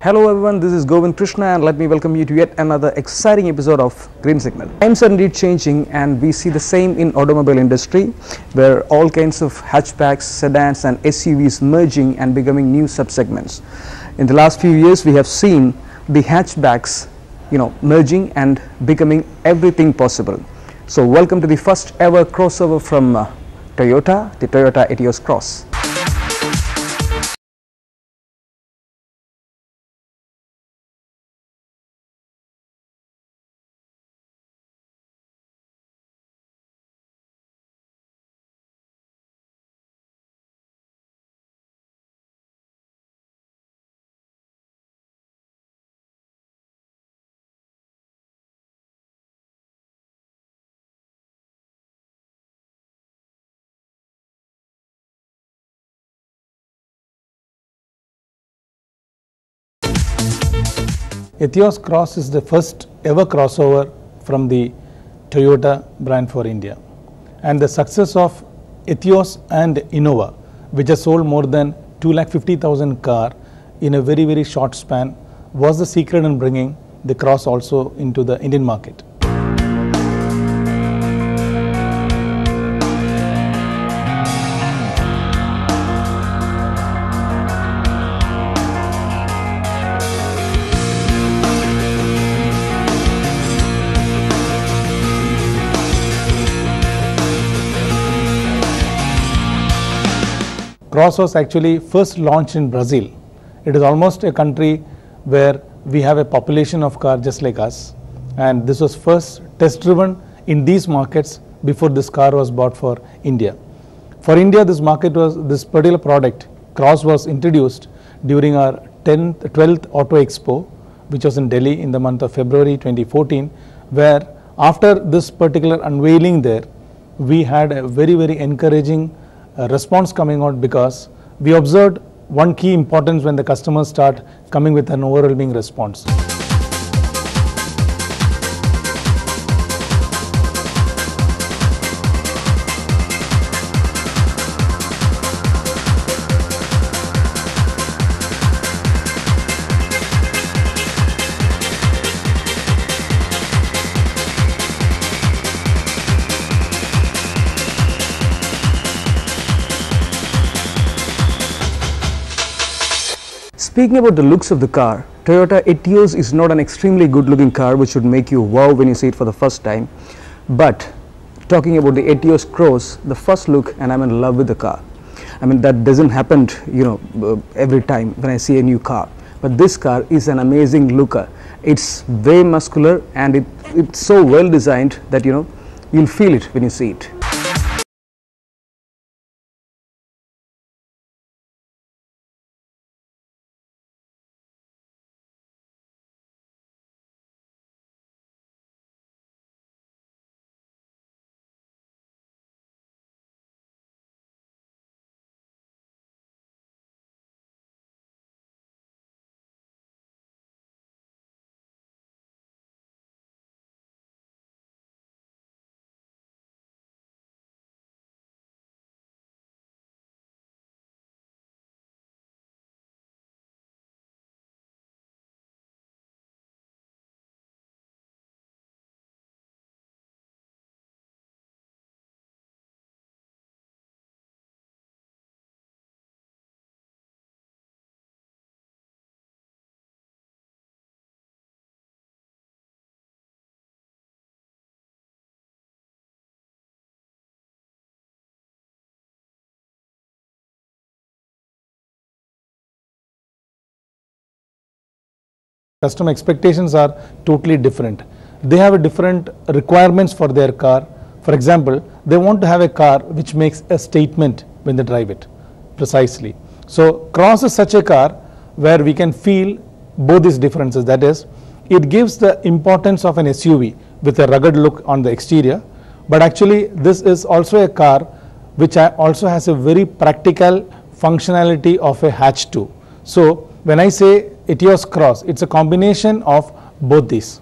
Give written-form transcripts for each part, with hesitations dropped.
Hello everyone, this is Govind Krishna and let me welcome you to yet another exciting episode of Green Signal. Times are indeed changing and we see the same in automobile industry where all kinds of hatchbacks, sedans and SUVs merging and becoming new subsegments. In the last few years we have seen the hatchbacks merging and becoming everything possible. So welcome to the first ever crossover from Toyota, the Toyota Etios Cross. Etios Cross is the first ever crossover from the Toyota brand for India, and the success of Etios and Innova, which has sold more than 250,000 cars in a very short span, was the secret in bringing the Cross also into the Indian market. Cross was actually first launched in Brazil. It is almost a country where we have a population of cars just like us, and this was first test driven in these markets before this car was bought for India. For India, this particular product, Cross, was introduced during our 12th Auto Expo, which was in Delhi in the month of February 2014, where after this particular unveiling there, we had a very encouraging response coming out, because we observed one key importance when the customers start coming with an overwhelming response. Speaking about the looks of the car, Toyota Etios is not an extremely good looking car which would make you wow when you see it for the first time. But talking about the Etios Cross, the first look and I'm in love with the car. I mean, that doesn't happen every time when I see a new car. But this car is an amazing looker. It's very muscular and it's so well designed that you'll feel it when you see it. Customer expectations are totally different. They have a different requirements for their car. For example, they want to have a car which makes a statement when they drive it, precisely. So Cross is such a car where we can feel both these differences. That is, it gives the importance of an SUV with a rugged look on the exterior, but actually this is also a car which also has a very practical functionality of a hatch too. So when I say Etios Cross, it's a combination of both these.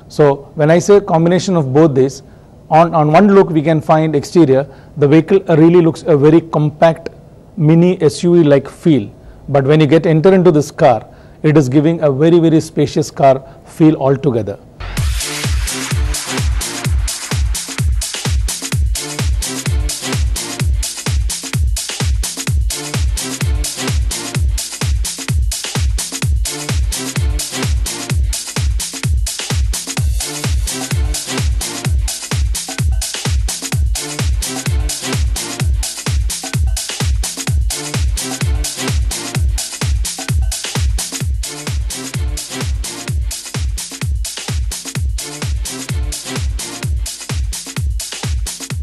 So when I say combination of both these, on one look we can find exterior, the vehicle really looks a very compact mini SUV like feel, but when you enter into this car, it is giving a very, very spacious car feel altogether.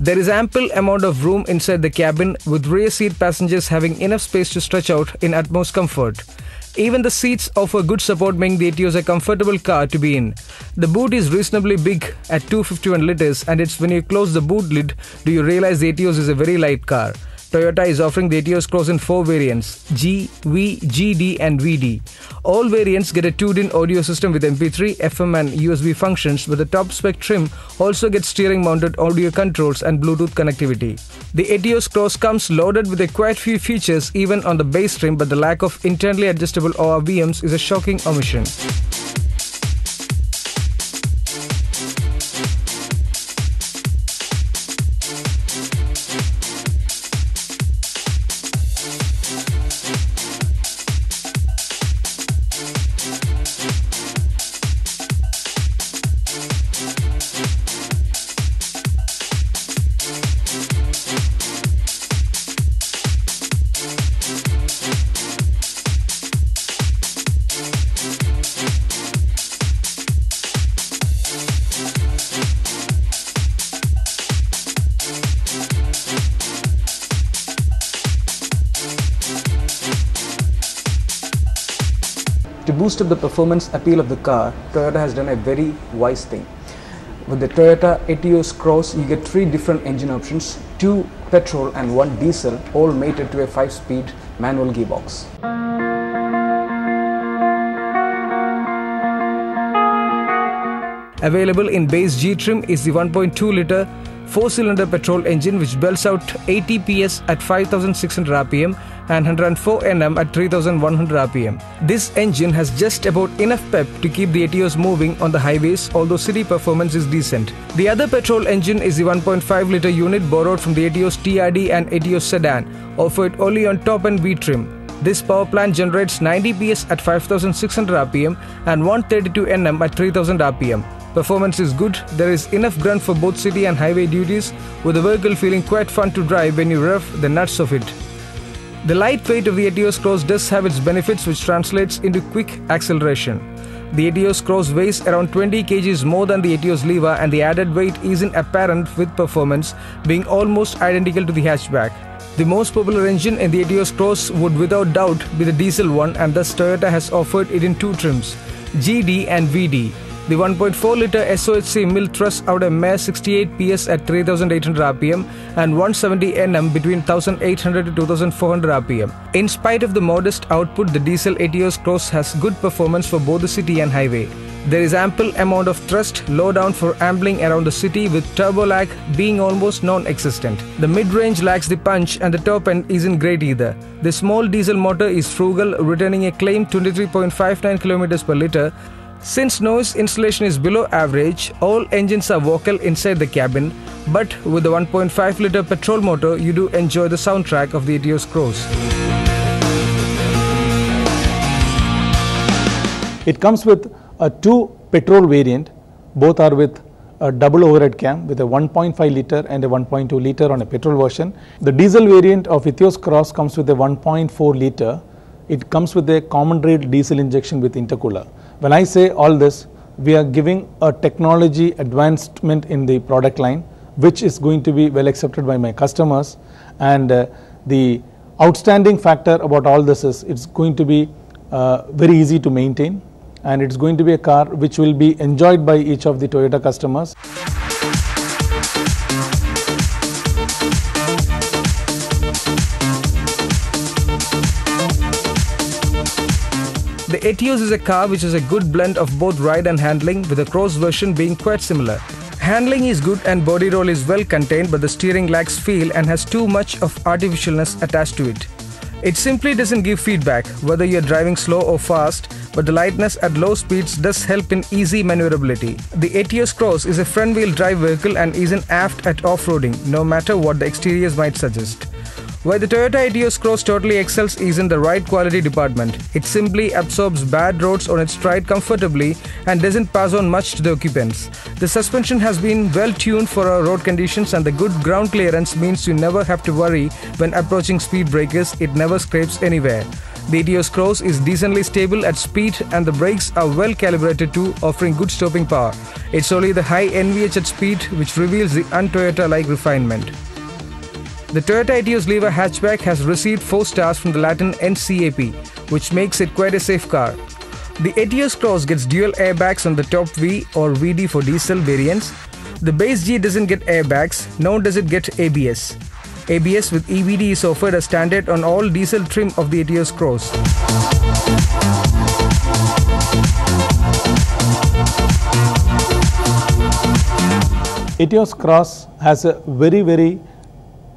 There is ample amount of room inside the cabin, with rear seat passengers having enough space to stretch out in utmost comfort. Even the seats offer good support, making the Etios a comfortable car to be in. The boot is reasonably big at 251 liters, and it's when you close the boot lid do you realize the Etios is a very light car. Toyota is offering the Etios Cross in 4 variants: G, V, GD and VD. All variants get a tuned-in audio system with MP3, FM and USB functions, but the top-spec trim also gets steering-mounted audio controls and Bluetooth connectivity. The Etios Cross comes loaded with a quite few features even on the base trim, but the lack of internally adjustable ORVMs is a shocking omission. To boost up the performance appeal of the car, Toyota has done a very wise thing. With the Toyota Etios Cross, you get 3 different engine options, 2 petrol and 1 diesel, all mated to a 5-speed manual gearbox. Available in base G trim is the 1.2-litre 4-cylinder petrol engine, which belts out 80 PS at 5,600 rpm and 104 Nm at 3,100 rpm. This engine has just about enough pep to keep the Etios moving on the highways, although city performance is decent. The other petrol engine is the 1.5-litre unit borrowed from the Etios TRD and Etios sedan, offered only on top-end V trim. This power plant generates 90 PS at 5,600 rpm and 132 Nm at 3,000 rpm. Performance is good, there is enough grunt for both city and highway duties, with the vehicle feeling quite fun to drive when you rev the nuts of it. The light weight of the Etios Cross does have its benefits, which translates into quick acceleration. The Etios Cross weighs around 20 kg more than the Etios Leva, and the added weight isn't apparent with performance being almost identical to the hatchback. The most popular engine in the Etios Cross would without doubt be the diesel one, and thus Toyota has offered it in 2 trims, GD and VD. The 1.4-litre SOHC mill thrusts out a mere 68 PS at 3,800 rpm and 170 Nm between 1,800 to 2,400 rpm. In spite of the modest output, the diesel Etios Cross has good performance for both the city and highway. There is ample amount of thrust low down for ambling around the city, with turbo lag being almost non-existent. The mid-range lacks the punch and the top end isn't great either. The small diesel motor is frugal, returning a claimed 23.59 km per litre. Since noise insulation is below average, all engines are vocal inside the cabin, but with the 1.5-litre petrol motor, you do enjoy the soundtrack of the Etios Cross. It comes with a 2 petrol variant, both are with a double overhead cam with a 1.5 litre and a 1.2 litre on a petrol version. The diesel variant of Etios Cross comes with a 1.4 litre. It comes with a common rail diesel injection with intercooler. When I say all this, we are giving a technology advancement in the product line, which is going to be well accepted by my customers. And the outstanding factor about all this is it's going to be very easy to maintain, and it's going to be a car which will be enjoyed by each of the Toyota customers. The Etios is a car which is a good blend of both ride and handling, with the Cross version being quite similar. Handling is good and body roll is well contained, but the steering lacks feel and has too much of artificialness attached to it. It simply doesn't give feedback, whether you're driving slow or fast, but the lightness at low speeds does help in easy maneuverability. The Etios Cross is a front-wheel drive vehicle and isn't apt at off-roading, no matter what the exteriors might suggest. Where the Toyota Etios Cross totally excels is in the ride quality department. It simply absorbs bad roads on its stride comfortably and doesn't pass on much to the occupants. The suspension has been well tuned for our road conditions, and the good ground clearance means you never have to worry when approaching speed breakers. It never scrapes anywhere. The Etios Cross is decently stable at speed and the brakes are well calibrated too, offering good stopping power. It's only the high NVH at speed which reveals the un-Toyota-like refinement. The Toyota Etios Lever hatchback has received 4 stars from the Latin NCAP, which makes it quite a safe car. The Etios Cross gets dual airbags on the top V or VD for diesel variants. The base G doesn't get airbags, nor does it get ABS. ABS with EBD is offered as standard on all diesel trim of the Etios Cross. Etios Cross has a very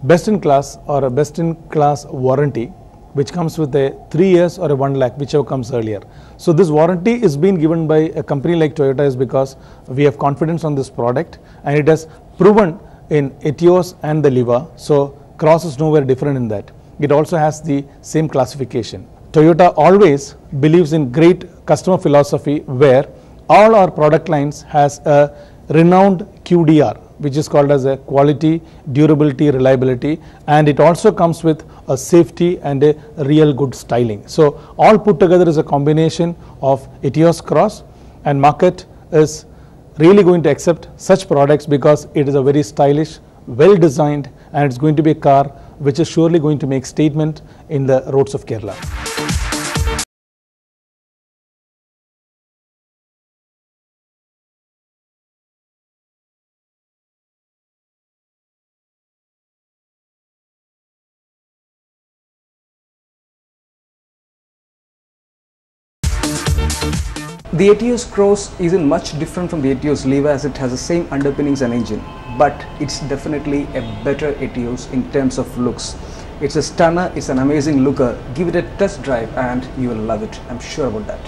best-in-class or a best-in-class warranty, which comes with a 3 years or a 1 lakh, whichever comes earlier. So this warranty is being given by a company like Toyota is because we have confidence on this product and it has proven in Etios and the Lever. So Cross is nowhere different in that. It also has the same classification. Toyota always believes in great customer philosophy where all our product lines has a renowned QDR, which is called as a quality, durability, reliability, and it also comes with a safety and a real good styling. So all put together is a combination of Etios Cross, and market is really going to accept such products because it is a very stylish, well designed, and it's going to be a car which is surely going to make statement in the roads of Kerala. The Etios Cross isn't much different from the Etios Lever as it has the same underpinnings and engine, but it's definitely a better Etios in terms of looks. It's a stunner, it's an amazing looker. Give it a test drive and you will love it. I'm sure about that.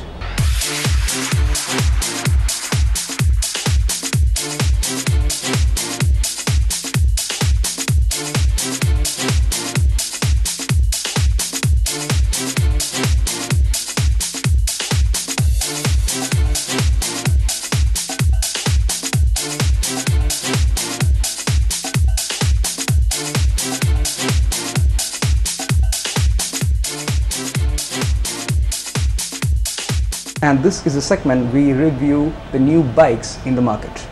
And this is a segment we review the new bikes in the market.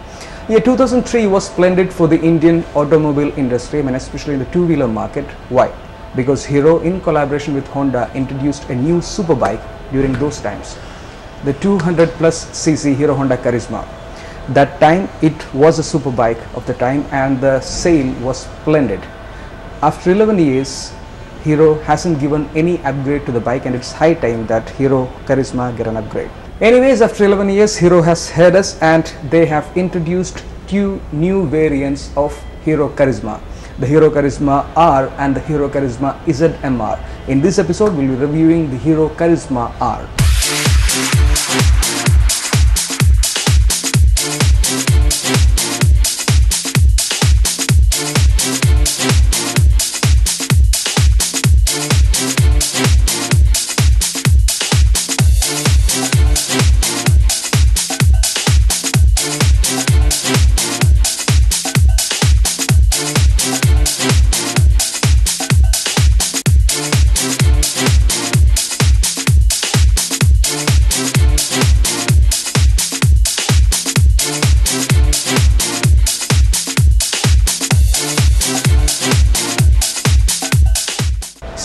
Year 2003 was splendid for the Indian automobile industry, and especially in the two-wheeler market. Why? Because Hero, in collaboration with Honda, introduced a new super bike during those times, the 200 plus cc Hero Honda Karizma. That time it was a super bike of the time and the sale was splendid. After 11 years, Hero hasn't given any upgrade to the bike, and it's high time that Hero Karizma get an upgrade. Anyways, after 11 years, Hero has heard us and they have introduced 2 new variants of Hero Karizma, the Hero Karizma R and the Hero Karizma ZMR. In this episode, we'll be reviewing the Hero Karizma R.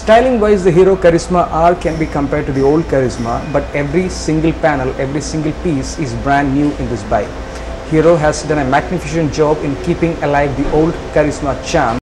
Styling wise, the Hero Karizma R can be compared to the old Karizma, but every single panel, every single piece is brand new in this bike. Hero has done a magnificent job in keeping alive the old Karizma charm.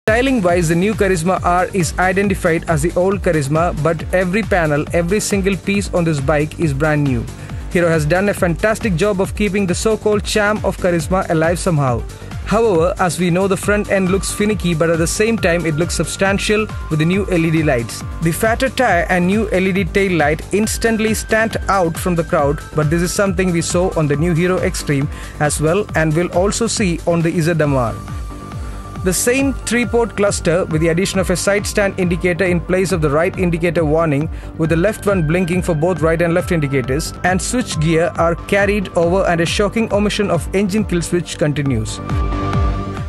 Styling wise, the new Karizma R is identified as the old Karizma, but every panel, every single piece on this bike is brand new. Hero has done a fantastic job of keeping the so-called charm of Karizma alive somehow. However, as we know, the front end looks finicky, but at the same time it looks substantial with the new LED lights. The fatter tire and new LED tail light instantly stand out from the crowd, but this is something we saw on the new Hero Extreme as well and will also see on the ZMR. The same 3-port cluster with the addition of a side stand indicator in place of the right indicator warning, with the left one blinking for both right and left indicators, and switch gear are carried over, and a shocking omission of engine kill switch continues.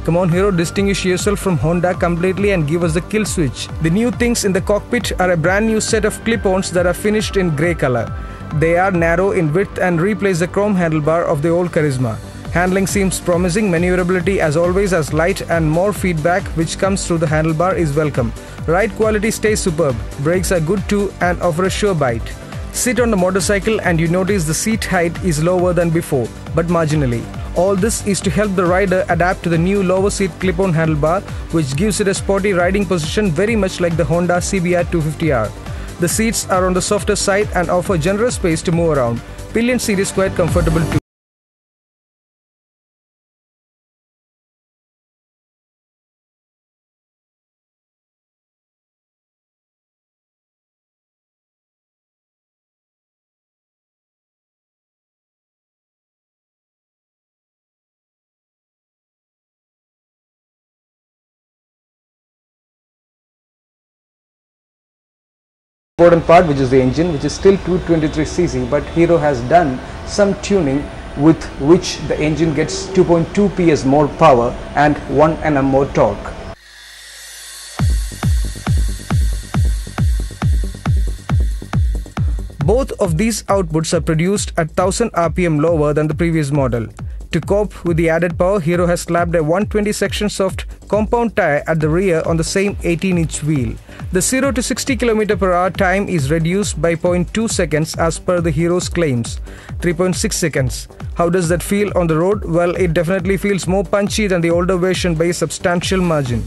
Come on Hero, distinguish yourself from Honda completely and give us the kill switch. The new things in the cockpit are a brand new set of clip-ons that are finished in grey color. They are narrow in width and replace the chrome handlebar of the old Karizma. Handling seems promising, maneuverability as always as light, and more feedback which comes through the handlebar is welcome. Ride quality stays superb, brakes are good too and offer a sure bite. Sit on the motorcycle and you notice the seat height is lower than before, but marginally. All this is to help the rider adapt to the new lower seat clip-on handlebar, which gives it a sporty riding position very much like the Honda CBR 250R. The seats are on the softer side and offer generous space to move around. Pillion seat is quite comfortable too. Important part, which is the engine, which is still 223cc, but Hero has done some tuning with which the engine gets 2.2 PS more power and 1 Nm more torque. Both of these outputs are produced at 1000 rpm lower than the previous model. To cope with the added power, Hero has slapped a 120 section soft compound tire at the rear on the same 18-inch wheel. The 0 to 60 km/h time is reduced by 0.2 seconds as per the Hero's claims, 3.6 seconds. How does that feel on the road? Well, it definitely feels more punchy than the older version by a substantial margin.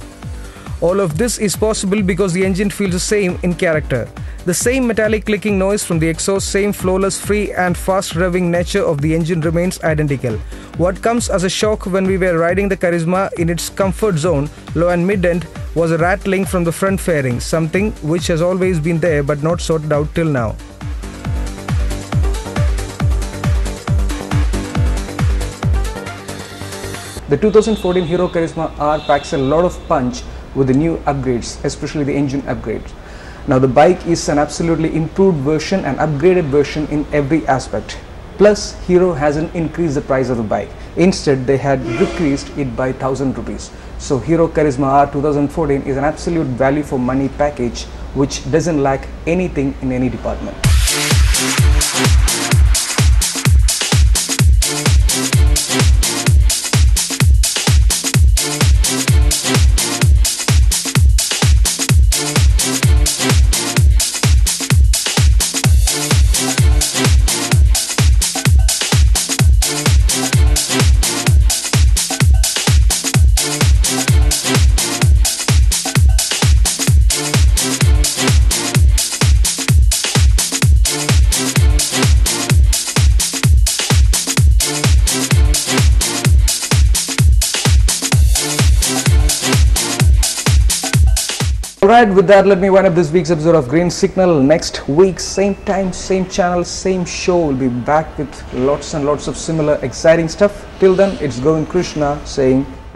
All of this is possible because the engine feels the same in character. The same metallic clicking noise from the exhaust, same flawless, free and fast revving nature of the engine remains identical. What comes as a shock when we were riding the Karizma in its comfort zone, low and mid-end, was a rattling from the front fairing, something which has always been there but not sorted out till now. The 2014 Hero Karizma R packs a lot of punch with the new upgrades, especially the engine upgrades. Now the bike is an absolutely improved version and upgraded version in every aspect. Plus, Hero hasn't increased the price of the bike. Instead, they had decreased it by 1000 rupees. So Hero Karizma R 2014 is an absolute value for money package which doesn't lack anything in any department. Alright, with that, let me wind up this week's episode of Green Signal. Next week, same time, same channel, same show. We'll be back with lots and lots of similar exciting stuff. Till then, it's Govind Krishna saying